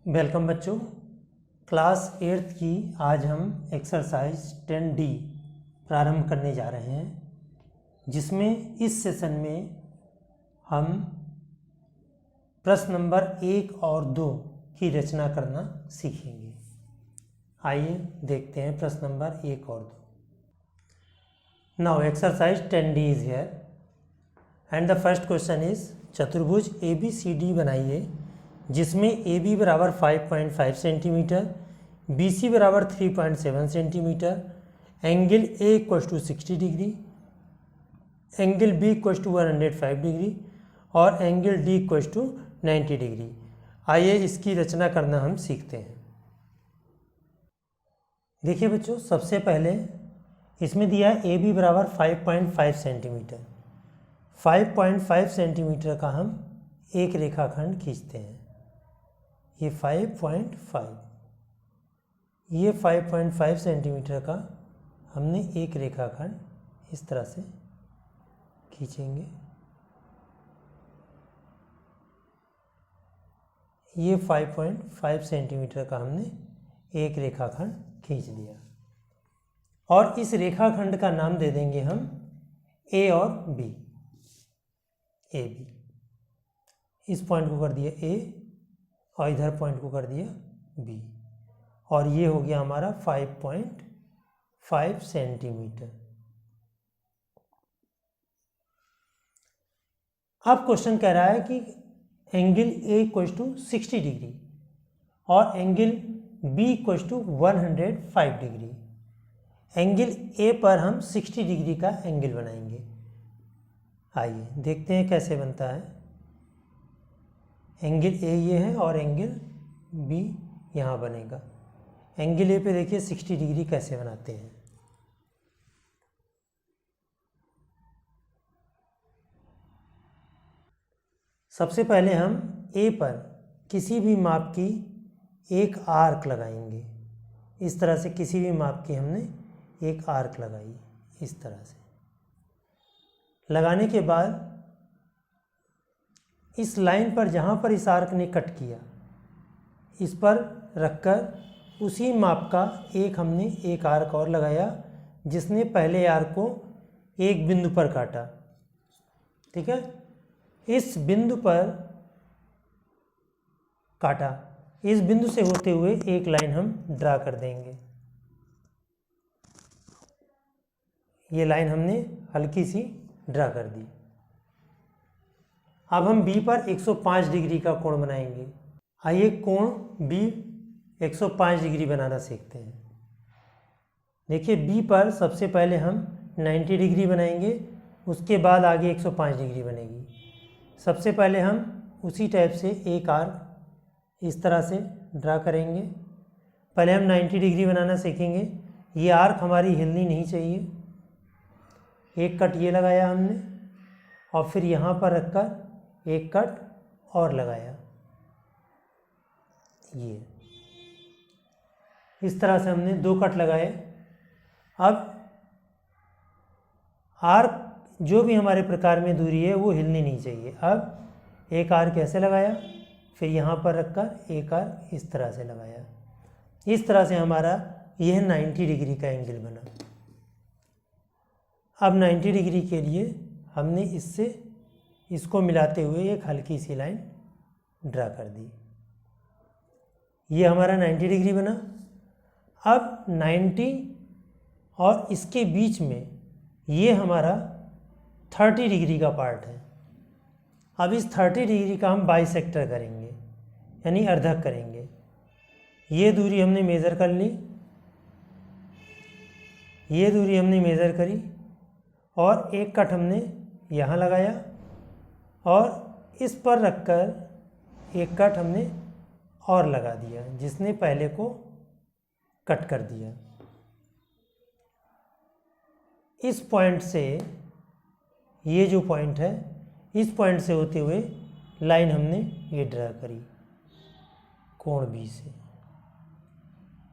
Welcome बच्चों। Class 8th की आज हम एक्सरसाइज 10D प्रारंभ करने जा रहे हैं, जिसमें इस सेशन में हम प्रश्न नंबर 1 और 2 की रचना करना सीखेंगे। आइए देखते हैं प्रश्न नंबर 1 और 2। Now exercise 10D is here and the first question is चतुर्भुज ABCD बनाइए जिसमें AB बराबर 5.5 सेंटीमीटर, BC बराबर 3.7 centimetre, angle A equal to 60 degree, angle B equal to 105 degree और angle D equal to 90 degree. आइए इसकी रचना करना हम सीखते हैं। देखिए बच्चों, सबसे पहले इसमें दिया है AB बराबर 5.5 सेंटीमीटर। 5.5 सेंटीमीटर का हम एक रेखाखंड खींचते हैं। ये 5.5, ये 5.5 सेंटीमीटर का हमने एक रेखाखंड इस तरह से खींचेंगे। ये 5.5 सेंटीमीटर का हमने एक रेखाखंड खींच दिया और इस रेखाखंड का नाम दे देंगे हम A और B। AB, इस पॉइंट को कर दिया A और इधर पॉइंट को कर दिया B, और ये हो गया हमारा 5.5 सेंटीमीटर। अब क्वेश्चन कह रहा है कि angle A equal to 60 degree और angle B equal to 105 degree. Angle A पर हम 60 डिग्री का एंगल बनाएंगे। आइए देखते हैं कैसे बनता है। एंगल A ये है और एंगल B यहाँ बनेगा। एंगल A पे देखिए 60 डिग्री कैसे बनाते हैं। सबसे पहले हम A पर किसी भी माप की एक आर्क लगाएंगे। इस तरह से किसी भी माप की हमने एक आर्क लगाई, इस तरह से लगाने के बाद इस लाइन पर जहाँ पर इस आर्क ने कट किया, इस पर रखकर उसी माप का हमने एक आर्क और लगाया जिसने पहले आर्क को एक बिंदु पर काटा। ठीक है, इस बिंदु पर काटा, इस बिंदु से होते हुए एक लाइन हम ड्रा कर देंगे। ये लाइन हमने हल्की सी ड्रा कर दी। अब हम B पर 105 डिग्री का कोण बनाएंगे। आइए कोण B 105 डिग्री बनाना सीखते हैं। देखिए B पर सबसे पहले हम 90 डिग्री बनाएंगे, उसके बाद आगे 105 डिग्री बनेगी। सबसे पहले हम उसी टाइप से एक आर्क इस तरह से ड्रा करेंगे। पहले हम 90 डिग्री बनाना सीखेंगे। ये आर्क हमारी हिलनी नहीं चाहिए। एक कट ये लगाया हमने और फिर यहाँ पर रखकर एक कट और लगाया। ये इस तरह से हमने 2 कट लगाए। अब आर्क जो भी हमारे प्रकार में दूरी है वो हिलनी नहीं चाहिए। अब एक आर्क ऐसे लगाया, फिर यहाँ पर रखकर एक आर्क इस तरह से लगाया। इस तरह से हमारा यह 90 डिग्री का एंगल बना। अब 90 डिग्री के लिए हमने इसको मिलाते हुए एक हल्की सी लाइन ड्रा कर दी। ये हमारा 90 डिग्री बना। अब 90 और इसके बीच में ये हमारा 30 डिग्री का पार्ट है। अब इस 30 डिग्री का हम बाइसेक्टर करेंगे, यानी अर्धक करेंगे। ये दूरी हमने मेज़र कर ली, ये दूरी हमने मेज़र करी और एक कट हमने यहाँ लगाया और इस पर रखकर एक कट हमने और लगा दिया जिसने पहले को कट कर दिया। इस पॉइंट से, ये जो पॉइंट है, इस पॉइंट से होते हुए लाइन हमने ये ड्रा करी कोण B से।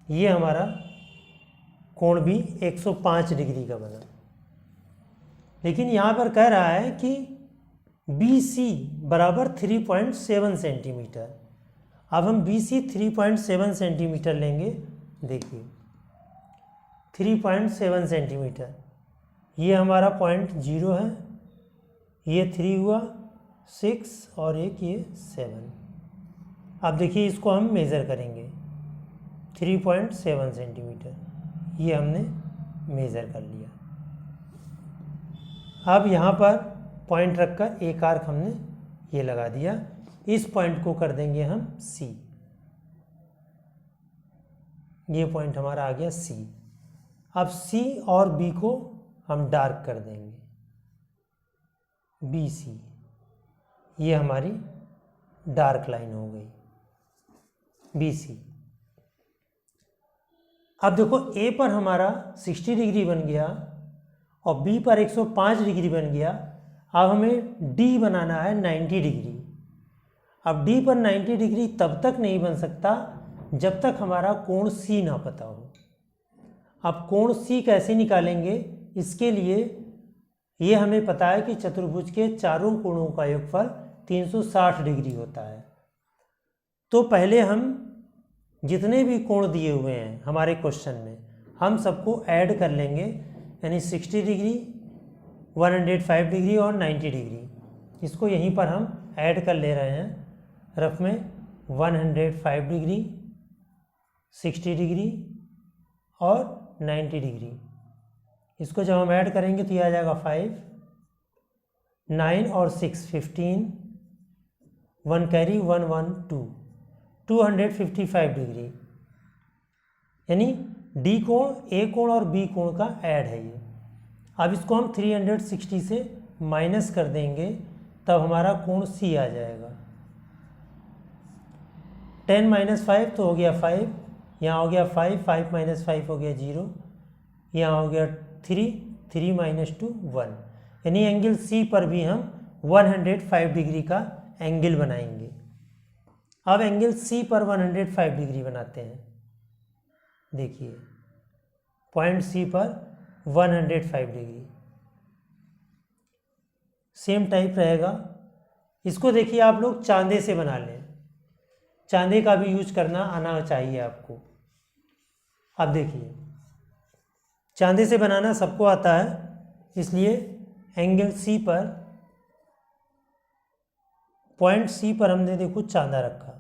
ये हमारा कोण B 105 डिग्री का बना। लेकिन यहाँ पर कह रहा है कि BC बराबर 3.7 सेंटीमीटर। अब हम BC 3.7 सेंटीमीटर लेंगे। देखिए 3.7 सेंटीमीटर, ये हमारा पॉइंट 0 है, ये 3 हुआ, 6 और एक ये 7। अब देखिए इसको हम मेज़र करेंगे 3.7 सेंटीमीटर, ये हमने मेज़र कर लिया। अब यहाँ पर पॉइंट रखकर एक आर्क हमने ये लगा दिया। इस पॉइंट को कर देंगे हम C, ये पॉइंट हमारा आ गया C। अब C और B को हम डार्क कर देंगे, BC, ये हमारी डार्क लाइन हो गई BC। अब देखो A पर हमारा 60 डिग्री बन गया और B पर 105 डिग्री बन गया। अब हमें D बनाना है 90 डिग्री। अब D पर 90 डिग्री तब तक नहीं बन सकता जब तक हमारा कोण C ना पता हो। अब कोण C कैसे निकालेंगे, इसके लिए ये हमें पता है कि चतुर्भुज के चारों कोणों का योगफल 360 डिग्री होता है। तो पहले हम जितने भी कोण दिए हुए हैं हमारे क्वेश्चन में, हम सबको ऐड कर लेंगे, यानी 60 डिग्री, 105 डिग्री और 90 डिग्री। इसको यहीं पर हम ऐड कर ले रहे हैं रफ में। 105 डिग्री, 60 डिग्री और 90 डिग्री, इसको जब हम ऐड करेंगे तो ये आ जाएगा 5, 9 और 6 15, 1 कैरी 1 1 2, 255 डिग्री, यानी डी कोण, ए कोण और बी कोण का ऐड है ये। अब इसको हम 360 से माइनस कर देंगे, तब हमारा कोण सी आ जाएगा। 10 - 5 तो हो गया 5, यहाँ हो गया 5, 5 - 5 हो गया 0, यहाँ हो गया 3, 3 - 2 1, यानी एंगल सी पर भी हम 105 डिग्री का एंगल बनाएंगे। अब एंगल सी पर 105 डिग्री बनाते हैं। देखिए पॉइंट सी पर 105 डिग्री, सेम टाइप रहेगा। इसको देखिए आप लोग चांदे से बना लें, चांदे का भी यूज करना आना चाहिए आपको। अब देखिए चांदे से बनाना सबको आता है, इसलिए एंगल सी पर, पॉइंट सी पर हमने देखो चांदा रखा,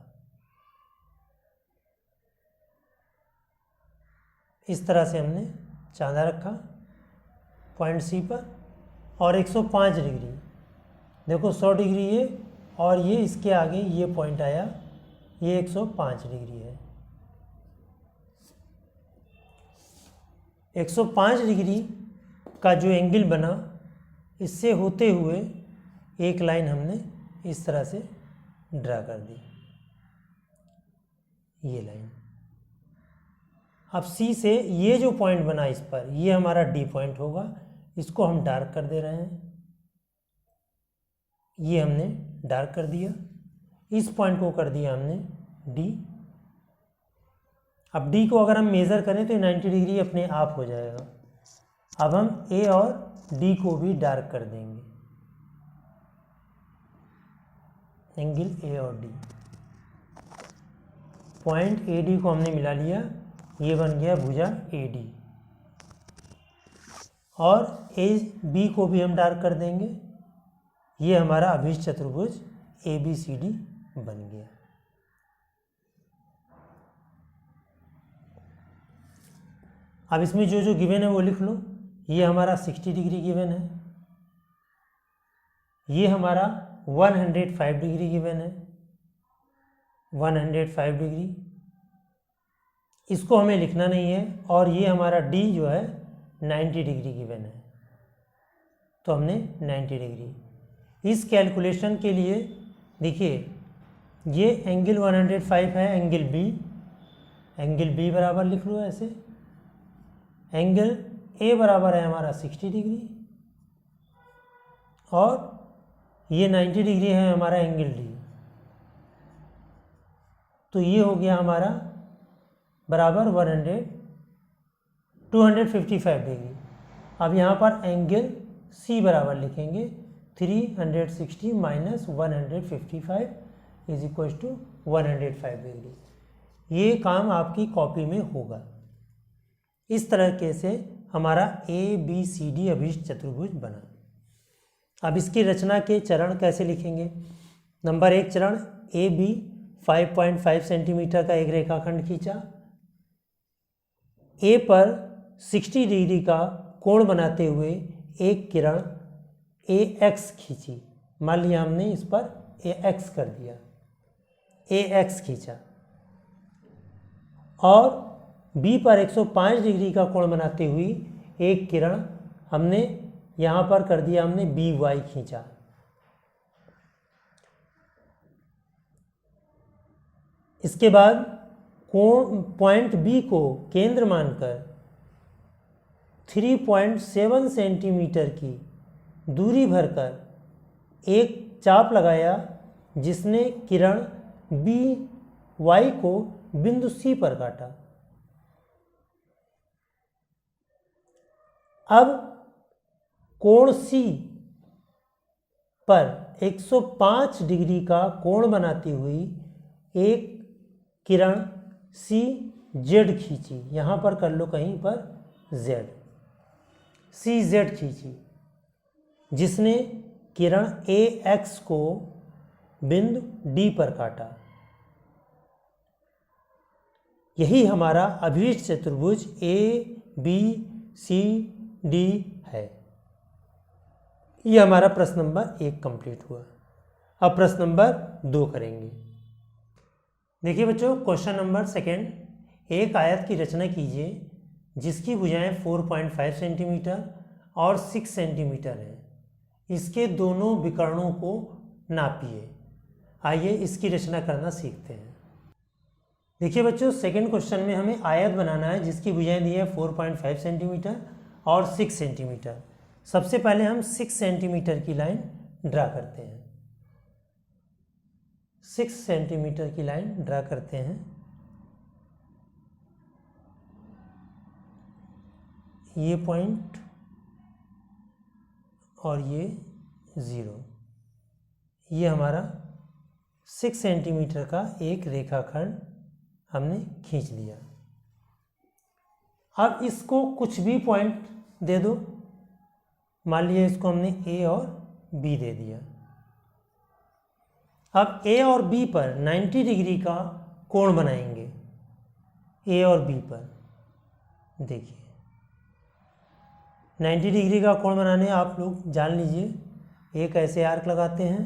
इस तरह से हमने चांदा रखा पॉइंट सी पर, और 105 डिग्री, देखो 100 डिग्री ये, और ये इसके आगे ये पॉइंट आया, ये 105 डिग्री है। 105 डिग्री का जो एंगल बना, इससे होते हुए एक लाइन हमने इस तरह से ड्रा कर दी, ये लाइन। अब सी से ये जो पॉइंट बना इस पर, ये हमारा डी पॉइंट होगा, इसको हम डार्क कर दे रहे हैं, ये हमने डार्क कर दिया। इस पॉइंट को कर दिया हमने डी। अब डी को अगर हम मेज़र करें तो 90 डिग्री अपने आप हो जाएगा। अब हम ए और डी को भी डार्क कर देंगे, एंगल ए और डी। पॉइंट ए डी को हमने मिला लिया, ये बन गया भुजा ए डी। और ए बी को भी हम डार्क कर देंगे, ये हमारा अभिष्ट चतुर्भुज ए बी सी डी बन गया। अब इसमें जो जो गिवन है वो लिख लो। ये हमारा 60 डिग्री गिवन है, ये हमारा 105 डिग्री गिवन है, 105 डिग्री, इसको हमें लिखना नहीं है। और ये हमारा डी जो है 90 डिग्री गिवन है, तो हमने 90 डिग्री। इस कैलकुलेशन के लिए देखिए ये एंगल 105 है, एंगल बी बराबर लिख लो ऐसे। एंगल ए बराबर है हमारा 60 डिग्री, और ये 90 डिग्री है हमारा एंगल डी। तो ये हो गया हमारा बराबर 255 डिग्री। अब यहाँ पर एंगल सी बराबर लिखेंगे 360 - 155, इज इक्वल टू 105 डिग्री। ये काम आपकी कॉपी में होगा। इस तरीके से हमारा ABCD अभिष्ट चतुर्भुज बना। अब इसकी रचना के चरण कैसे लिखेंगे? नंबर 1 चरण, AB 5.5 सेंटीमीटर का एक रेखाखंड खींचा, A पर 60 डिग्री का कोण बनाते हुए एक किरण AX खींची। मान लिया हमने इस पर AX कर दिया, AX खींचा, और B पर 105 डिग्री का कोण बनाते हुए एक किरण हमने यहाँ पर कर दिया, हमने BY खींचा। इसके बाद कोण पॉइंट B को केंद्र मानकर 3.7 सेंटीमीटर की दूरी भरकर एक चाप लगाया, जिसने किरण BY को बिंदु C पर काटा। अब कोण C पर 105 डिग्री का कोण बनाती हुई एक किरण CZ खींची। यहाँ पर कर लो कहीं पर Z, CZ खींची, जिसने किरण AX को बिंदु D पर काटा। यही हमारा अभिष्ट चतुर्भुज ABCD है। यह हमारा प्रश्न नंबर 1 कंप्लीट हुआ। अब प्रश्न नंबर 2 करेंगे। देखिए बच्चों, क्वेश्चन नंबर 2, एक आयत की रचना कीजिए जिसकी भुजाएं 4.5 सेंटीमीटर और 6 सेंटीमीटर हैं। इसके दोनों विकर्णों को नापिए। आइए इसकी रचना करना सीखते हैं। देखिए बच्चों, सेकंड क्वेश्चन में हमें आयत बनाना है जिसकी भुजाएं दी है 4.5 सेंटीमीटर और 6 सेंटीमीटर। सबसे पहले हम 6 सेंटीमीटर की लाइन ड्रा करते हैं। 6 सेंटीमीटर की लाइन ड्रा करते हैं। ये पॉइंट और ये 0, ये हमारा 6 सेंटीमीटर का एक रेखाखंड हमने खींच लिया। अब इसको कुछ भी पॉइंट दे दो। मान लिया इसको हमने A और B दे दिया। अब A और B पर 90 डिग्री का कोण बनाएंगे। A और B पर देखिए 90 डिग्री का कोण बनाने आप लोग जान लीजिए, एक ऐसे आर्क लगाते हैं,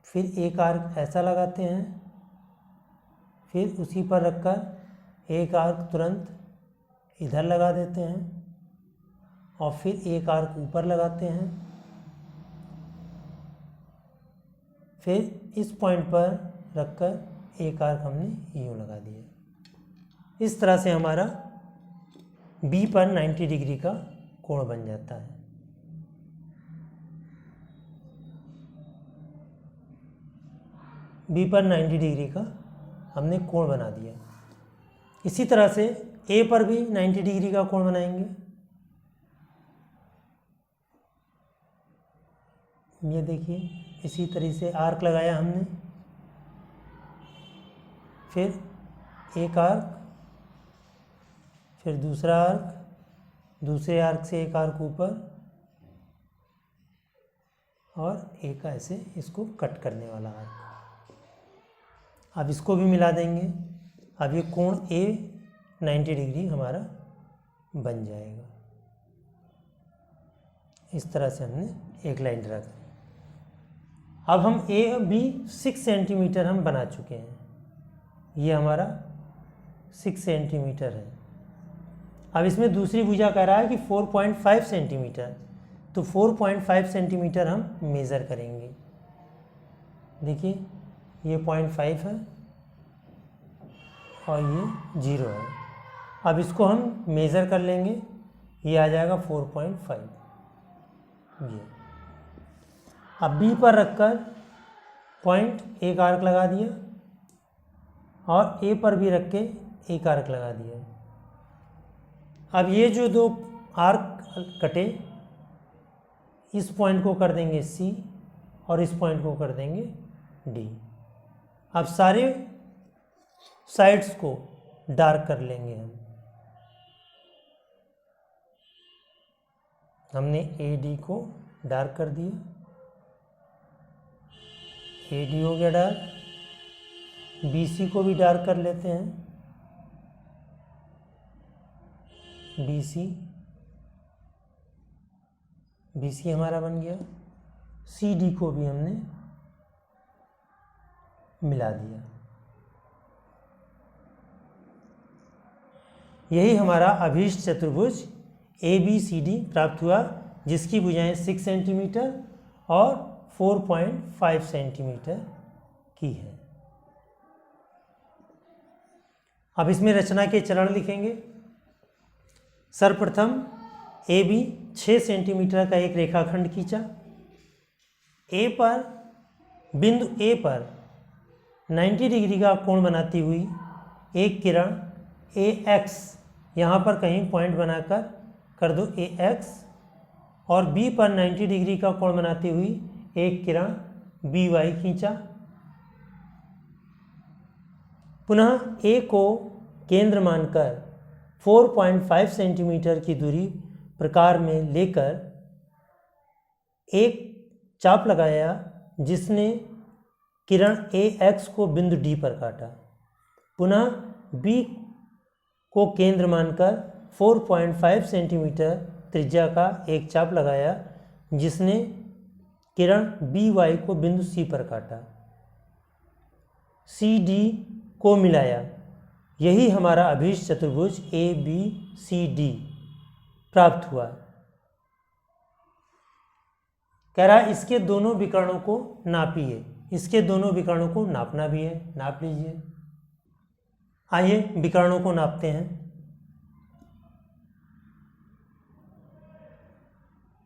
फिर एक आर्क ऐसा लगाते हैं, फिर उसी पर रखकर एक आर्क तुरंत इधर लगा देते हैं, और फिर एक आर्क ऊपर लगाते हैं, फिर इस पॉइंट पर रखकर एक आर्क हमने यूँ लगा दिया। इस तरह से हमारा B पर 90 डिग्री का कोण बन जाता है। B पर 90 डिग्री का हमने कोण बना दिया। इसी तरह से A पर भी 90 डिग्री का कोण बनाएंगे। ये देखिए, इसी तरह से आर्क लगाया हमने, फिर एक आर्क, फिर दूसरा आर्क, दूसरे आर्क से एक आर्क ऊपर, और एक ऐसे इसको कट करने वाला आर्क। अब इसको भी मिला देंगे। अब ये कोण A 90 डिग्री हमारा बन जाएगा। इस तरह से हमने एक लाइन ड्रा करी। अब हम A और B 6 सेंटीमीटर हम बना चुके हैं। ये हमारा 6 सेंटीमीटर है। अब इसमें दूसरी भुजा कह रहा है कि 4.5 सेंटीमीटर, तो 4.5 सेंटीमीटर हम मेज़र करेंगे। देखिए ये 0.5 है और ये 0 है। अब इसको हम मेज़र कर लेंगे, ये आ जाएगा 4.5। ये अब B पर रखकर पॉइंट एक आर्क लगा दिया, और A पर भी रख के एक आर्क लगा दिया। अब ये जो दो आर्क कटे, इस पॉइंट को कर देंगे C और इस पॉइंट को कर देंगे डी। अब सारे साइड्स को डार्क कर लेंगे हमने ए डी को डार्क कर दिया, ए डी हो गया डार्क। बी सी को भी डार्क कर लेते हैं, बी सी हमारा बन गया। सी डी को भी हमने मिला दिया। यही हमारा अभीष्ट चतुर्भुज ABCD प्राप्त हुआ, जिसकी भुजाएं 6 सेंटीमीटर और 4.5 सेंटीमीटर की है। अब इसमें रचना के चरण लिखेंगे। सर्वप्रथम AB 6 सेंटीमीटर का एक रेखाखंड खींचा। बिंदु A पर 90 डिग्री का कोण बनाती हुई एक किरण AX, यहाँ पर कहीं पॉइंट बनाकर कर दो AX, और B पर 90 डिग्री का कोण बनाती हुई एक किरण BY खींचा। पुनः A को केंद्र मानकर 4.5 सेंटीमीटर की दूरी प्रकार में लेकर एक चाप लगाया, जिसने किरण AX को बिंदु D पर काटा। पुनः B को केंद्र मानकर 4.5 सेंटीमीटर त्रिज्या का एक चाप लगाया, जिसने किरण BY को बिंदु C पर काटा। CD को मिलाया। यही हमारा अभीष्ट चतुर्भुज ABCD प्राप्त हुआ। कह रहा है इसके दोनों विकर्णों को नापिए। इसके दोनों विकर्णों को नापना भी है, नाप लीजिए। आइए विकर्णों को नापते हैं।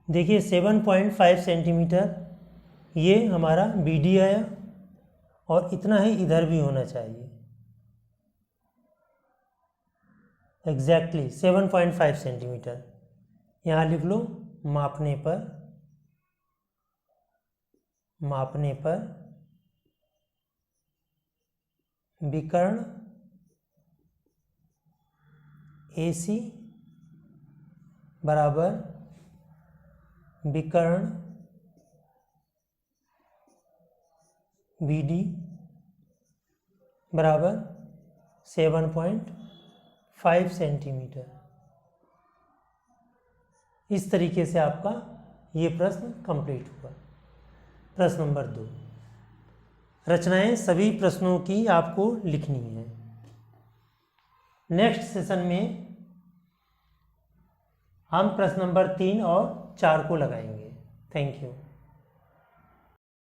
देखिए 7.5 सेंटीमीटर ये हमारा BD आया, और इतना ही इधर भी होना चाहिए। Exactly 7.5 centimetre. यहाँ लिख लो, मापने पर विकर्ण AC बराबर विकर्ण BD बराबर 7.5 सेंटीमीटर। इस तरीके से आपका ये प्रश्न कंप्लीट हुआ। प्रश्न नंबर 2, रचनाएं सभी प्रश्नों की आपको लिखनी है। नेक्स्ट सेशन में हम प्रश्न नंबर 3 और 4 को लगाएंगे। Thank you.